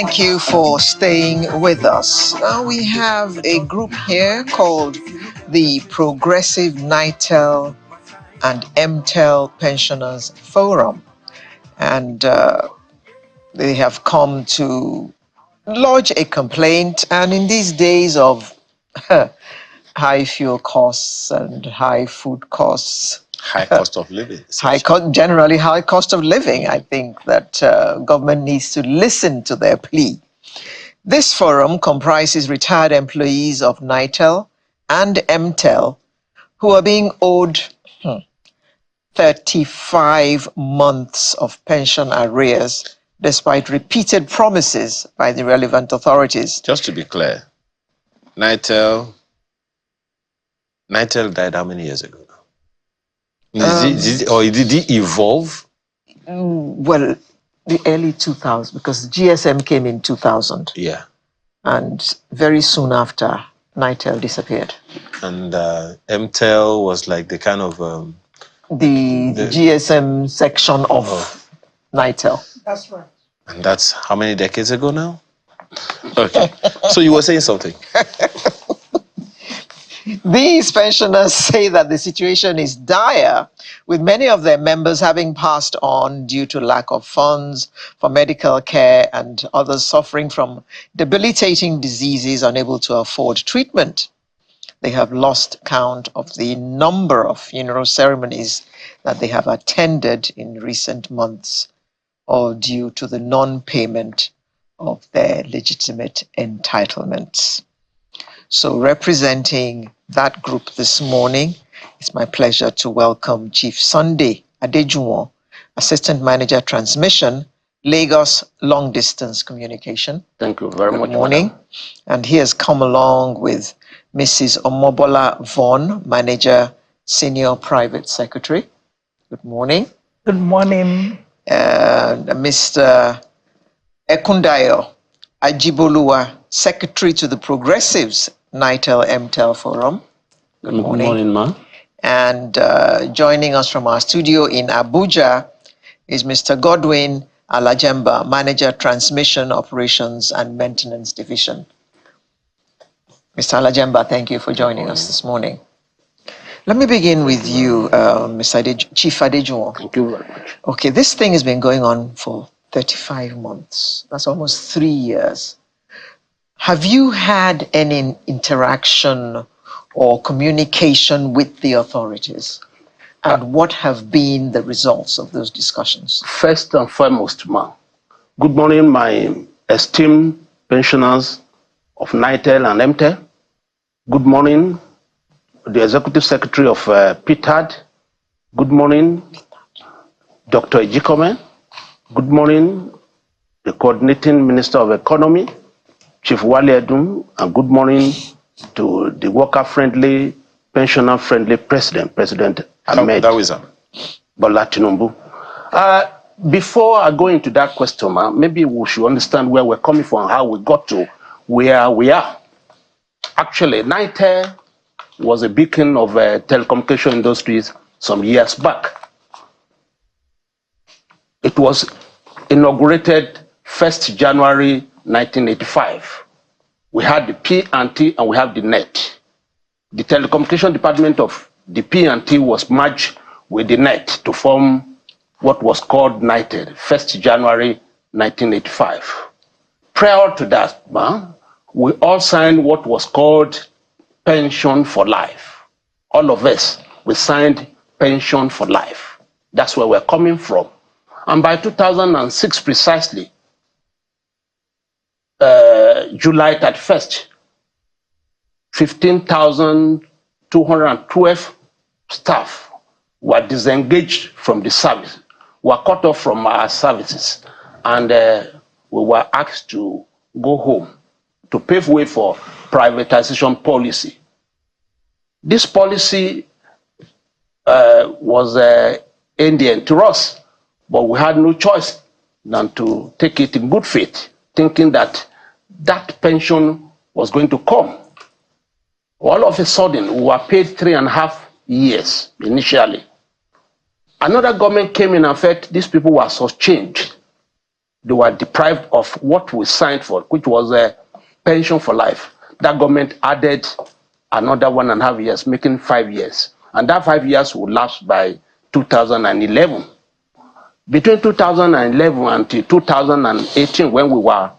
Thank you for staying with us. Now we have a group here called the Progressive NITEL and Mtel Pensioners Forum. And they have come to lodge a complaint. And in these days of high fuel costs and high food costs, high cost of living. Generally high cost of living, I think that government needs to listen to their plea. This forum comprises retired employees of NITEL and Mtel who are being owed 35 months of pension arrears despite repeated promises by the relevant authorities. Just to be clear, NITEL died how many years ago now? Did he evolve? Well, the early 2000s, because GSM came in 2000. Yeah. And very soon after, NITEL disappeared. And Mtel was like the kind of... the GSM section of NITEL. That's right. And that's how many decades ago now? Okay. So you were saying something. These pensioners say that the situation is dire, with many of their members having passed on due to lack of funds for medical care and others suffering from debilitating diseases unable to afford treatment. They have lost count of the number of funeral ceremonies that they have attended in recent months, all due to the non-payment of their legitimate entitlements. So representing that group this morning, it's my pleasure to welcome Chief Sunday Adejuwon, Assistant Manager Transmission, Lagos Long Distance Communication. Thank you very much. Good morning. And he has come along with Mrs. Omobola Vaughn, Manager, Senior Private Secretary. Good morning. Good morning. And Mr. Ekundayo Ajiboluwa, Secretary to the Progressives NITEL Mtel Forum. Good morning. Good morning, ma'am. And joining us from our studio in Abuja is Mr. Godwin Alajemba, Manager, Transmission Operations and Maintenance Division. Mr. Alajemba, thank you for joining us this morning. Let me begin with you, Chief Adejuwon. Thank you very much. Okay, this thing has been going on for 35 months. That's almost 3 years. Have you had any interaction or communication with the authorities? And what have been the results of those discussions? First and foremost, ma'am, good morning, my esteemed pensioners of NITEL and Mtel. Good morning, the Executive Secretary of PTAD. Good morning, Dr. Ejikome. Good morning, the Coordinating Minister of Economy, Chief Wale Edun, and good morning to the worker-friendly, pensioner-friendly President Ahmed Bola Tinubu. Before I go into that question, maybe we should understand where we're coming from and how we got to where we are. Actually, NITEL was a beacon of telecommunication industries some years back. It was inaugurated 1st January 1985. We had the P&T and we have the NET. The telecommunication department of the P&T was merged with the NET to form what was called NITEL, 1st January 1985. Prior to that, we all signed what was called Pension for Life. All of us, we signed Pension for Life. That's where we're coming from. And by 2006 precisely, July 31st, 15,212 staff were disengaged from the service, were cut off from our services, and we were asked to go home to pave way for privatization policy. This policy was Indian to us, but we had no choice than to take it in good faith, thinking that that pension was going to come. All of a sudden, we were paid 3.5 years initially. Another government came in and said these people were so changed. they were deprived of what we signed for, which was a pension for life. That government added another 1.5 years, making 5 years. And that 5 years will last by 2011. Between 2011 until 2018, when we were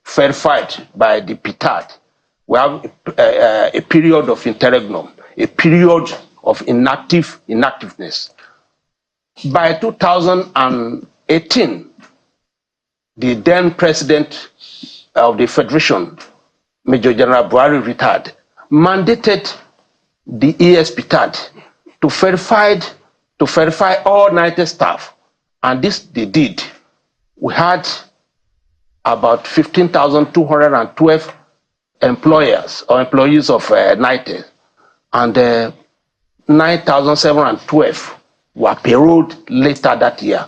verified by the PTAD, we have a period of interregnum, a period of inactiveness. By 2018, the then president of the Federation, Major General Buhari retired, mandated the ESPTAD to verify all NITEL staff. And this they did. We had about 15,212 employers or employees of NITEL, and 9,712 were paroled later that year.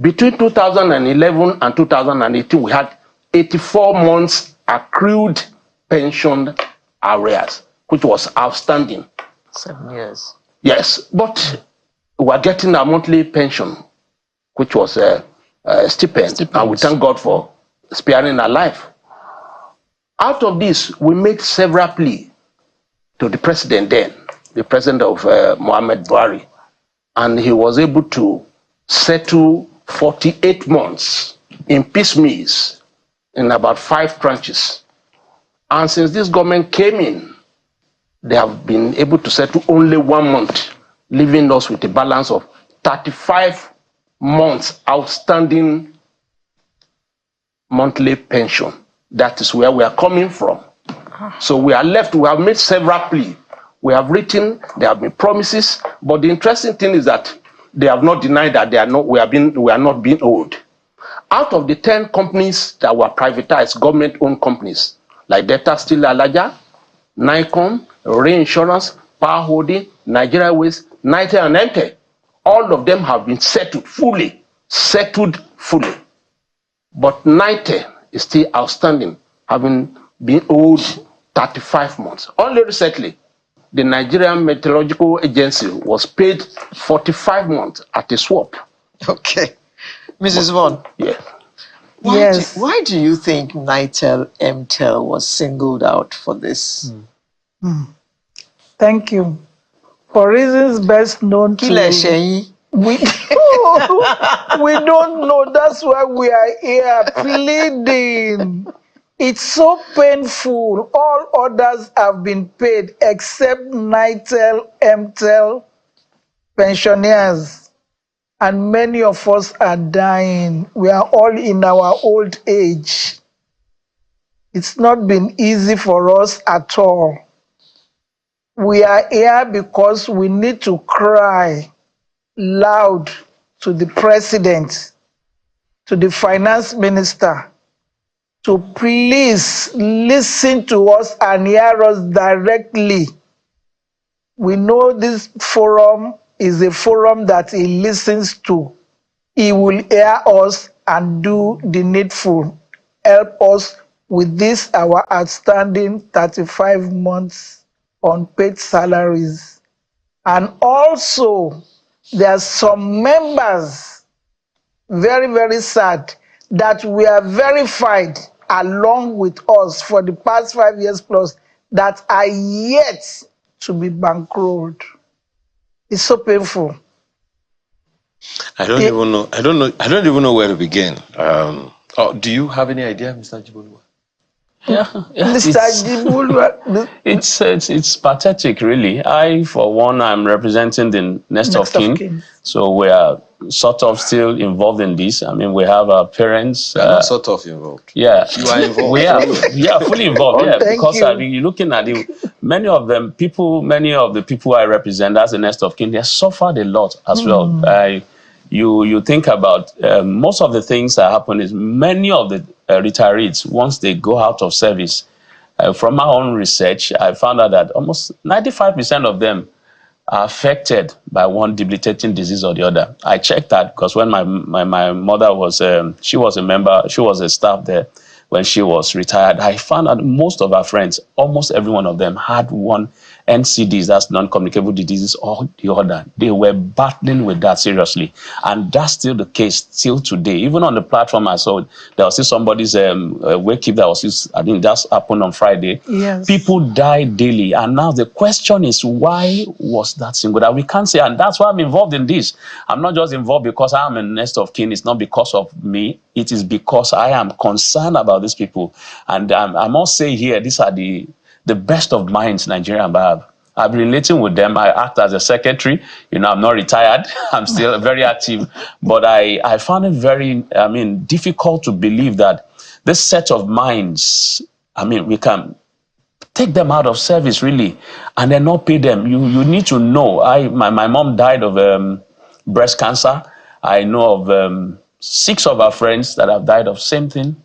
Between 2011 and 2018, we had 84 months accrued pension arrears, which was outstanding. 7 years. Yes, but we were getting a monthly pension, which was a stipend, and we thank God for sparing our life. Out of this, we made several pleas to the president then, the president of Muhammad Buhari, and he was able to settle 48 months in piecemeals in about 5 tranches. And since this government came in, they have been able to settle only 1 month, leaving us with a balance of 35 months outstanding monthly pension. That is where we are coming from. So we are left, we have made several pleas. We have written, there have been promises, but the interesting thing is that they have not denied that we are not being owed. Out of the 10 companies that were privatized, government-owned companies, like Delta Steel Alaja, Nikon, Reinsurance, Power Holding, Nigeria Waste, NITEL, and Mtel, all of them have been settled fully. But NITEL is still outstanding, having been owed 35 months. Only recently, the Nigerian Meteorological Agency was paid 45 months at a swap. Okay. Mrs. Vaughan. Yes. Why do you think NITEL Mtel was singled out for this? Thank you. For reasons best known to we don't know. That's why we are here pleading. It's so painful. All others have been paid except NITEL, Mtel, pensioners. And many of us are dying. We are all in our old age. It's not been easy for us at all. We are here because we need to cry loud to the president, to the finance minister, to please listen to us and hear us directly. We know this forum is a forum that he listens to. He will hear us and do the needful. Help us with this, our outstanding 35 months unpaid salaries. And also, there are some members, very, very sad, that we are verified along with us for the past 5 years plus that are yet to be bankrolled. It's so painful. I don't even know. I don't even know where to begin. Do you have any idea, Mr. Jiboluwa? Yeah, it's pathetic, really. I, for one, I'm representing the next of kin, so we are sort of still involved in this. I mean, we have our parents. Not sort of involved. Yeah, you are involved. We are fully involved. Yeah, because you. I mean, you're looking at it. Many of the people I represent as the next of kin, they suffered a lot as well. You think about most of the things that happen is many of the retirees, once they go out of service, from my own research, I found out that almost 95% of them are affected by one debilitating disease or the other. I checked that because when my mother was, she was a staff there when she was retired. I found out most of our friends, almost every one of them had one NCDs, that's non-communicable diseases, or the other. They were battling with that seriously. And that's still the case till today. Even on the platform I saw, there was still somebody's wakekeep that was just, I think that's happened on Friday. Yes. People die daily. And now the question is, why was that single? That we can't say, and that's why I'm involved in this. I'm not just involved because I'm a next of kin. It's not because of me. It is because I am concerned about these people. And I must say here, these are the best of minds Nigeria have. I've been relating with them. I act as a secretary. I'm not retired. I'm still very active. But I found it very, difficult to believe that this set of minds, we can take them out of service, really, and then not pay them. You need to know. My mom died of breast cancer. I know of 6 of our friends that have died of same thing.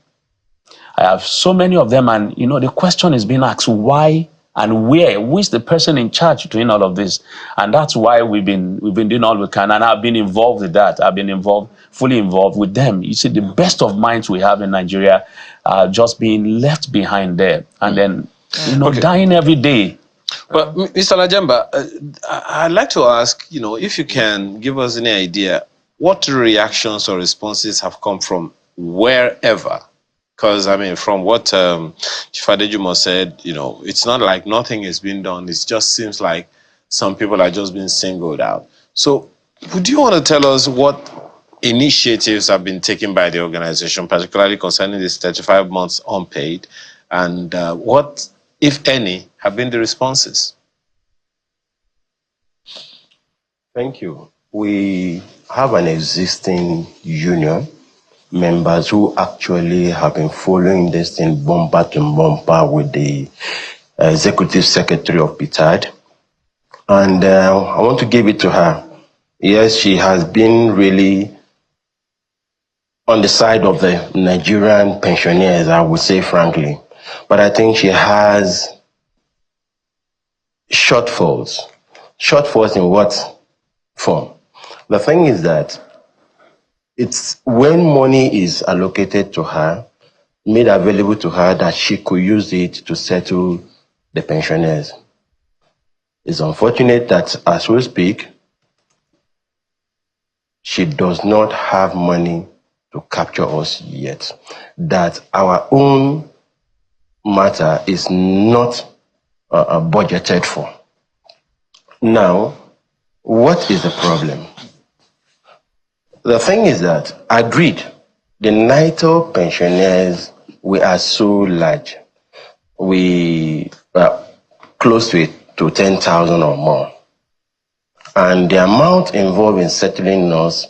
I have so many of them, and the question is being asked, why and where? Who is the person in charge doing all of this? And that's why we've been doing all we can, and I've been involved with that. I've been fully involved with them. You see, the best of minds we have in Nigeria are just being left behind there, and then dying every day. Well, Mr. Lajamba, I'd like to ask, if you can give us any idea what reactions or responses have come from wherever. Because, from what Chief Adejumo said, it's not like nothing is being done. It just seems like some people are just being singled out. So would you want to tell us what initiatives have been taken by the organization, particularly concerning this 35 months unpaid, and what, if any, have been the responses? Thank you. We have an existing union, members who actually have been following this thing bumper to bumper with the executive secretary of PTAD. And I want to give it to her. Yes, she has been really on the side of the Nigerian pensioners, I would say frankly. But I think she has shortfalls. Shortfalls in what form? The thing is that it's when money is allocated to her, made available to her, that she could use it to settle the pensioners. It's unfortunate that as we speak, she does not have money to capture us yet. That our own matter is not budgeted for. Now, what is the problem? The thing is that, agreed, the NITEL pensioners, we are so large. We are close to 10,000 or more. And the amount involved in settling us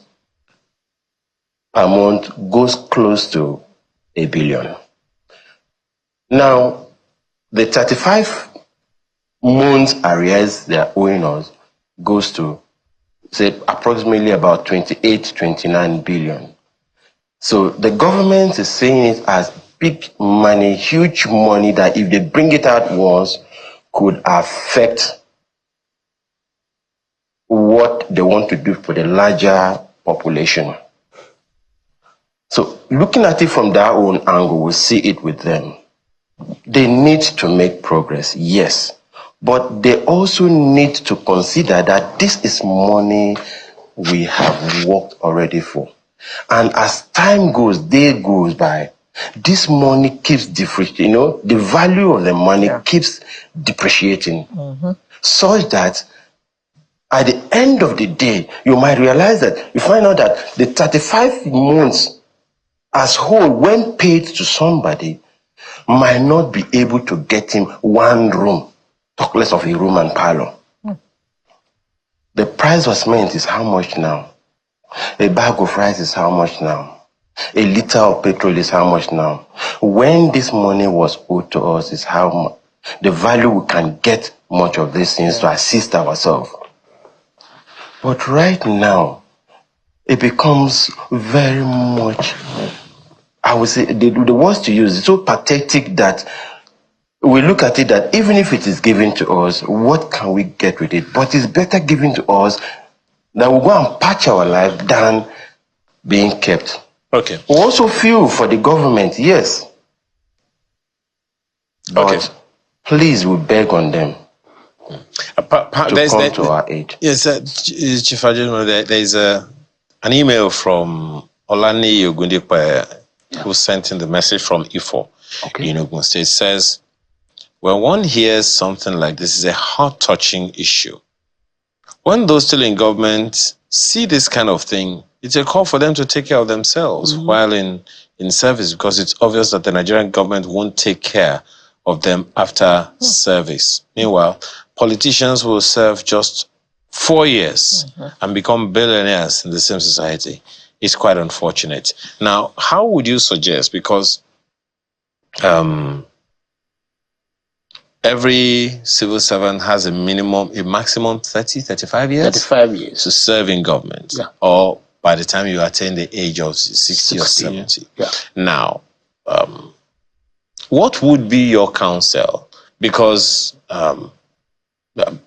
per month goes close to 1 billion. Now, the 35 months arrears they are owing us goes to, say, approximately about 29 billion. So the government is saying it as big money, huge money, that if they bring it out once, could affect what they want to do for the larger population. So looking at it from that own angle, we see it with them. They need to make progress, yes. But they also need to consider that this is money we have worked already for. And as time goes, day goes by, this money keeps depreciating. The value of the money keeps depreciating. Such that at the end of the day, you might realize that you find out that the 35 months as whole, when paid to somebody, might not be able to get him one room, talk less of a room and parlor. The price of cement is how much now? A bag of rice is how much now? A liter of petrol is how much now? When this money was owed to us is how much, the value we can get much of these things to assist ourselves. But right now, it becomes very much, I would say, the words to use is so pathetic that we look at it that even if it is given to us, what can we get with it? But it's better given to us that we go and patch our life than being kept. Okay. We also feel for the government, yes. But please, we beg on them. to come to our aid. Yes, Chief Ajay, there's an email from Olani Ogundipe, who sent in the message from Ifo in Ogun State. It says, when one hears something like this is a heart-touching issue, when those still in government see this kind of thing, it's a call for them to take care of themselves while in service, because it's obvious that the Nigerian government won't take care of them after service. Meanwhile, politicians will serve just 4 years and become billionaires in the same society. It's quite unfortunate. Now, how would you suggest, because every civil servant has a maximum 30, 35 years? 35 years. To serve in government. Yeah. Or by the time you attain the age of 60 or 70. Yeah. Now, what would be your counsel? Because,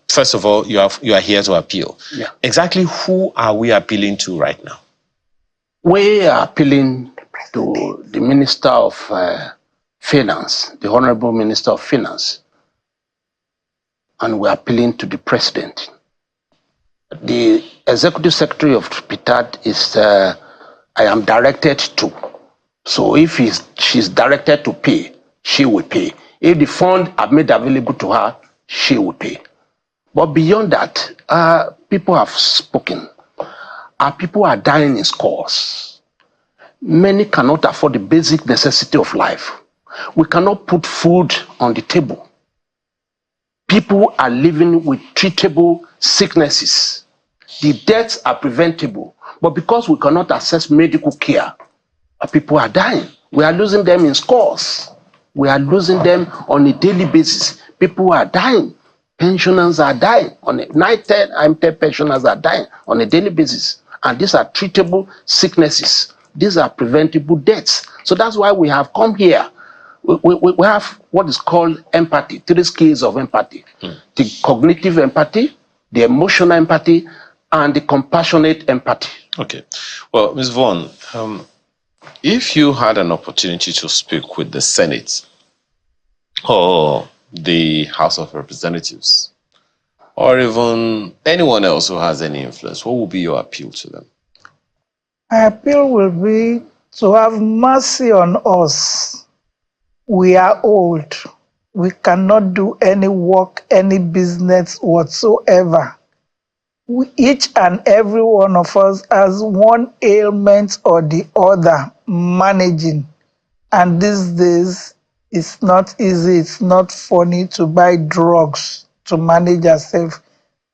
first of all, you are here to appeal. Yeah. Exactly who are we appealing to right now? We are appealing to the Minister of Finance, the Honorable Minister of Finance, and we are appealing to the President. The Executive Secretary of PITAD is, I am directed to. So if she's directed to pay, she will pay. If the fund are made available to her, she will pay. But beyond that, people have spoken. Our people are dying in scores. Many cannot afford the basic necessity of life. We cannot put food on the table. People are living with treatable sicknesses. The deaths are preventable. But because we cannot access medical care, our people are dying. We are losing them in scores. We are losing them on a daily basis. People are dying. Pensioners are dying. NITEL, Mtel pensioners are dying on a daily basis. And these are treatable sicknesses. These are preventable deaths. So that's why we have come here. We have what is called empathy, 3 scales of empathy. The cognitive empathy, the emotional empathy, and the compassionate empathy. Okay. Well, Ms. Vaughan, if you had an opportunity to speak with the Senate or the House of Representatives, or even anyone else who has any influence, what would be your appeal to them? My appeal will be to have mercy on us. We are old. We cannot do any work, any business whatsoever. Each and every one of us has one ailment or the other managing. And these days, it's not easy, it's not funny to buy drugs to manage ourselves.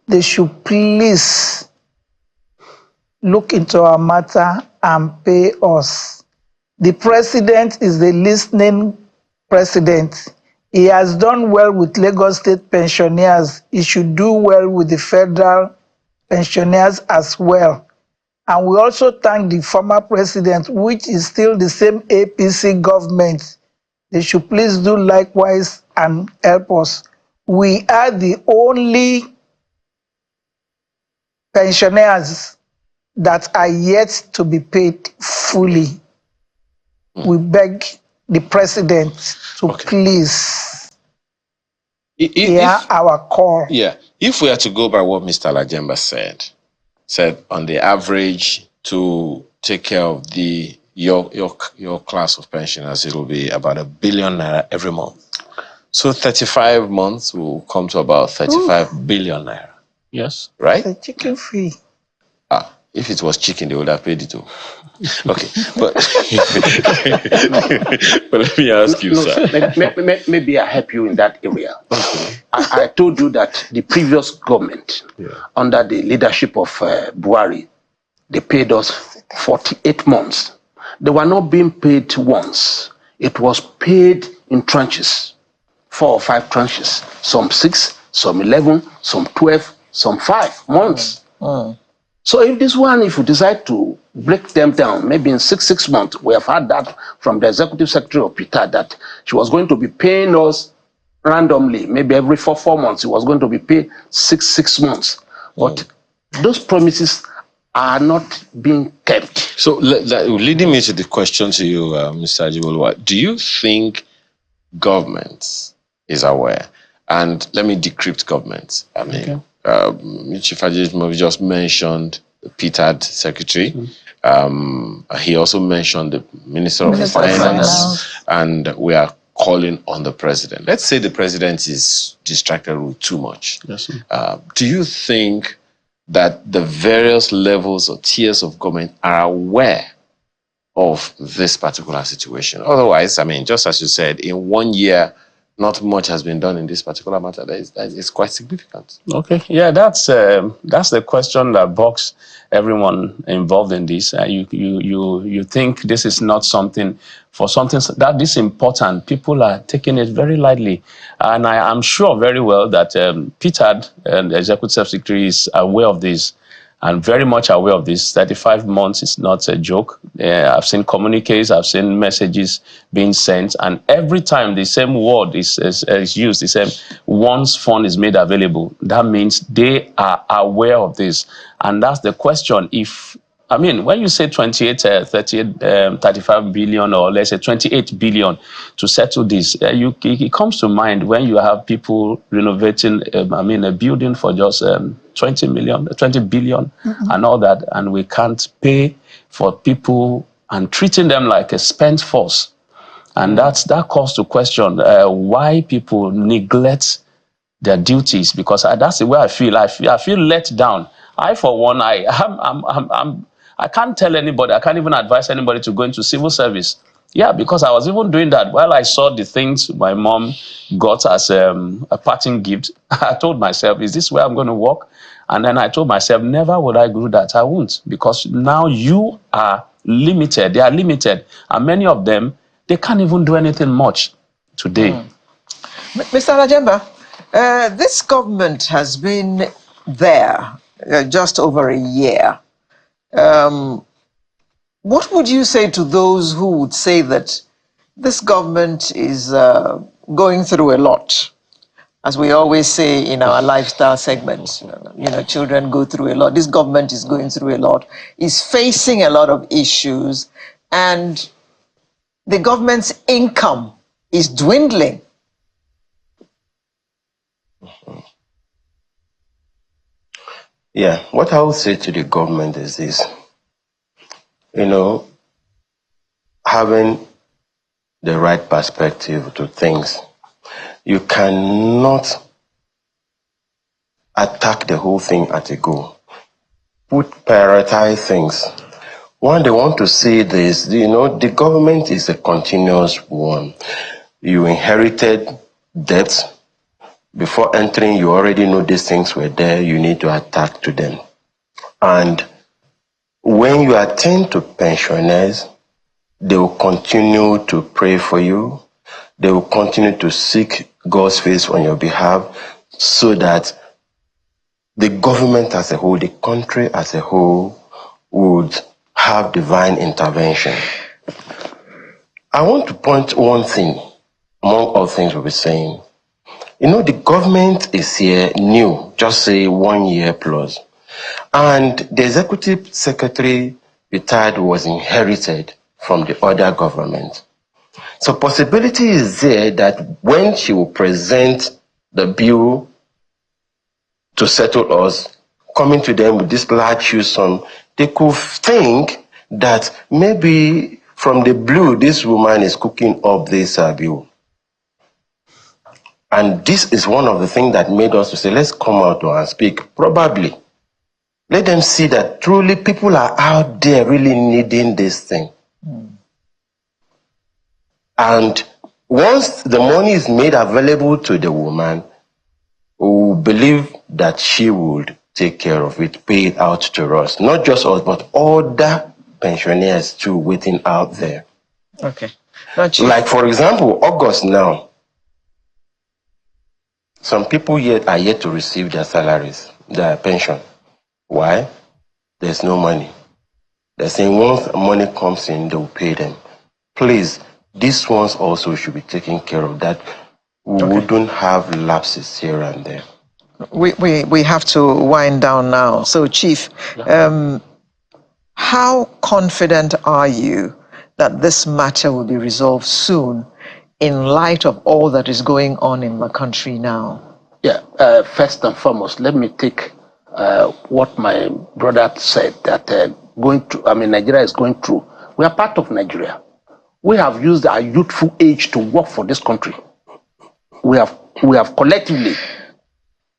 They should please look into our matter and pay us. The president is the listening president. He has done well with Lagos State pensioners. He should do well with the federal pensioners as well. And we also thank the former president, which is still the same APC government. They should please do likewise and help us. We are the only pensioners that are yet to be paid fully. We beg the president to please hear our call. Yeah. If we are to go by what Mr. Lajemba said on the average to take care of your class of pensioners, it will be about R1 billion every month. So 35 months will come to about 35 billion naira. Yes. Right? The chicken fee. If it was chicken, they would have paid it too. Okay, but let me ask you, sir. Maybe I help you in that area. I told you that the previous government, under the leadership of Buhari, they paid us 48 months. They were not being paid once. It was paid in tranches, 4 or 5 tranches. Some 6, some 11, some 12, some 5 months. So if if we decide to break them down, maybe in 6 months, we have had that from the Executive Secretary of PITA that she was going to be paying us randomly, maybe every 4 months, it was going to be paid 6 months. But those promises are not being kept. So leading me to the question to you, Mr. Ajibolwa, do you think government is aware? And let me decrypt government. I mean, Chief Ajit just mentioned the PTAD secretary. He also mentioned the Minister of Finance, and we are calling on the president. Let's say the president is distracted with too much. Yes, do you think that the various levels or tiers of government are aware of this particular situation? Otherwise, I mean, just as you said, in 1 year, not much has been done in this particular matter. That is quite significant. Okay, yeah, that's the question that bogs everyone involved in this. You think this is not something that is important. People are taking it very lightly, and I'm sure very well that PTAD and the Executive Secretary is aware of this. And very much aware of this. 35 months is not a joke. I've seen communiques, I've seen messages being sent, and every time the same word is used, the same once fund is made available, that means they are aware of this. And that's the question. I mean, when you say 35 billion, or let's say 28 billion to settle this, it comes to mind when you have people renovating, a building for just 20 billion and all that, and we can't pay for people and treating them like a spent force. And that calls to question why people neglect their duties, because that's the way I feel. I feel let down. I, for one, I can't tell anybody, I can't even advise anybody to go into civil service. Yeah, because I was even doing that while I saw the things my mom got as a parting gift. I told myself, is this where I'm going to work? And then I told myself, never would I do that. I won't, because now you are limited. They are limited. And many of them, they can't even do anything much today. Mr. Rajemba, this government has been there just over a year. What would you say to those who would say that this government is going through a lot? As we always say in our lifestyle segment, children go through a lot. This government is going through a lot, is facing a lot of issues, and the government's income is dwindling. Yeah, what I would say to the government is this. Having the right perspective to things, you cannot attack the whole thing at a go. Prioritize things. One, they want to see this, the government is a continuous one. You inherited debts. Before entering, you already know these things were there, you need to attach to them. And when you attend to pensioners, they will continue to pray for you. They will continue to seek God's face on your behalf, so that the government as a whole, the country as a whole, would have divine intervention. I want to point one thing, among all things we'll be saying. The government is here new, just say 1 year plus. And the executive secretary retired was inherited from the other government. So possibility is there that when she will present the bill to settle us, coming to them with this large huge sum, they could think that maybe from the blue, this woman is cooking up this bill. And this is one of the things that made us to say, let's come out and speak. Probably. Let them see that truly people are out there really needing this thing. And once the money is made available to the woman, we believe that she would take care of it, pay it out to us. Not just us, but other pensioners too waiting out there. Okay. Like, for example, August now, some people are yet to receive their salaries, their pension. Why? There's no money. They're saying once money comes in, they will pay them. Please, these ones also should be taken care of, that we wouldn't have lapses here and there. We have to wind down now. So, Chief, how confident are you that this matter will be resolved soon in light of all that is going on in the country now? Yeah, first and foremost, let me take what my brother said, that Nigeria is going through. We are part of Nigeria. We have used our youthful age to work for this country. We have collectively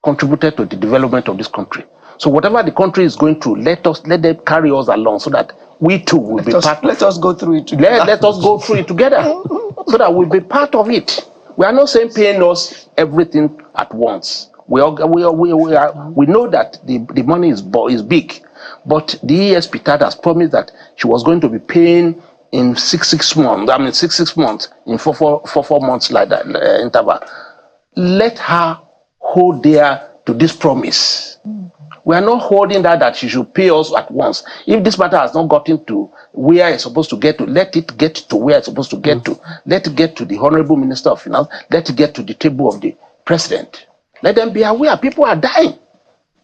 contributed to the development of this country. So whatever the country is going through, let them carry us along so that we too will be part. Let us go through it together. Let us go through it together so that we'll be part of it. We are not saying paying us everything at once. We know that the money is big, but the ESP has promised that she was going to be paying in six months, in four months like that interval. Let her hold there to this promise. We are not holding that she should pay us at once. If this matter has not gotten to where it's supposed to get to, let it get to where it's supposed to get to. Let it get to the Honorable Minister of Finance. Let it get to the table of the President. Let them be aware. People are dying.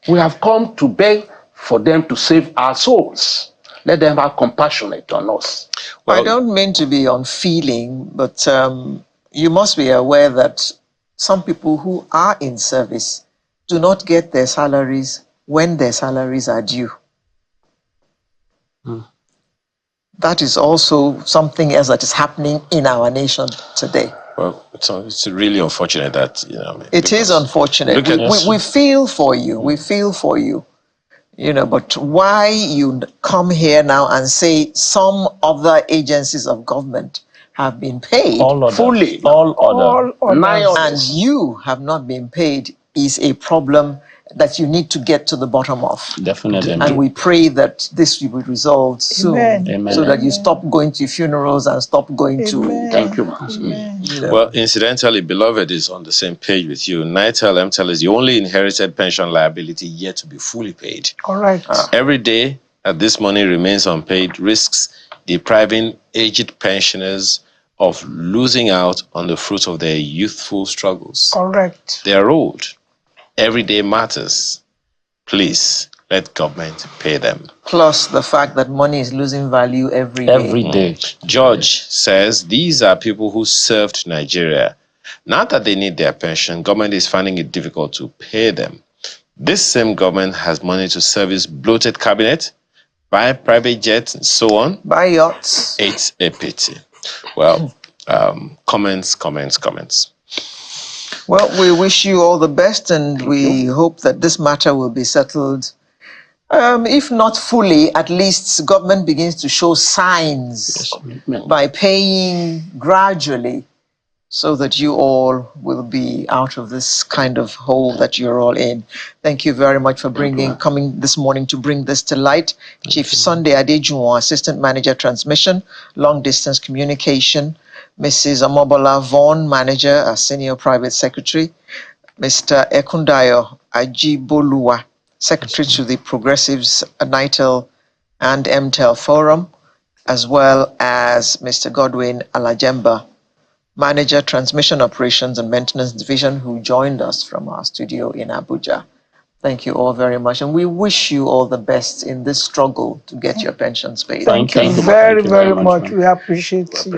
We have come to beg for them to save our souls. Let them have compassion on us. Well, I don't mean to be unfeeling, but you must be aware that some people who are in service do not get their salaries when their salaries are due. That is also something else that is happening in our nation today. Well, it's really unfortunate that, it is unfortunate. We feel for you. We feel for you. But why you come here now and say some other agencies of government have been paid fully, all others, and you have not been paid is a problem that you need to get to the bottom of. Definitely. And we pray that this will be resolved soon. Amen. So that you stop going to funerals and stop going to... Thank you. Well, incidentally, Beloved is on the same page with you. NITEL, Mtel is the only inherited pension liability yet to be fully paid. Correct. Every day that this money remains unpaid risks depriving aged pensioners of losing out on the fruit of their youthful struggles. Correct. They are old. Every day matters. Please let government pay them. Plus the fact that money is losing value every day. George says these are people who served Nigeria. Now that they need their pension, government is finding it difficult to pay them. This same government has money to service bloated cabinet, buy private jets, and so on. Buy yachts. It's a pity. Well, comments. Well, we wish you all the best, and we hope that this matter will be settled. If not fully, at least government begins to show signs by paying gradually, so that you all will be out of this kind of hole that you're all in. Thank you very much for coming this morning to bring this to light. Chief Sunday Adejuwon, Assistant Manager Transmission, Long Distance Communication, Mrs. Amobola Vaughn, Manager, Senior Private Secretary, Mr. Ekundayo Ajiboluwa, Secretary to the Progressives NITEL and Mtel Forum, as well as Mr. Godwin Alajemba, Manager, Transmission Operations and Maintenance Division, who joined us from our studio in Abuja. Thank you all very much, and we wish you all the best in this struggle to get your pensions paid. Thank you very much. We appreciate you.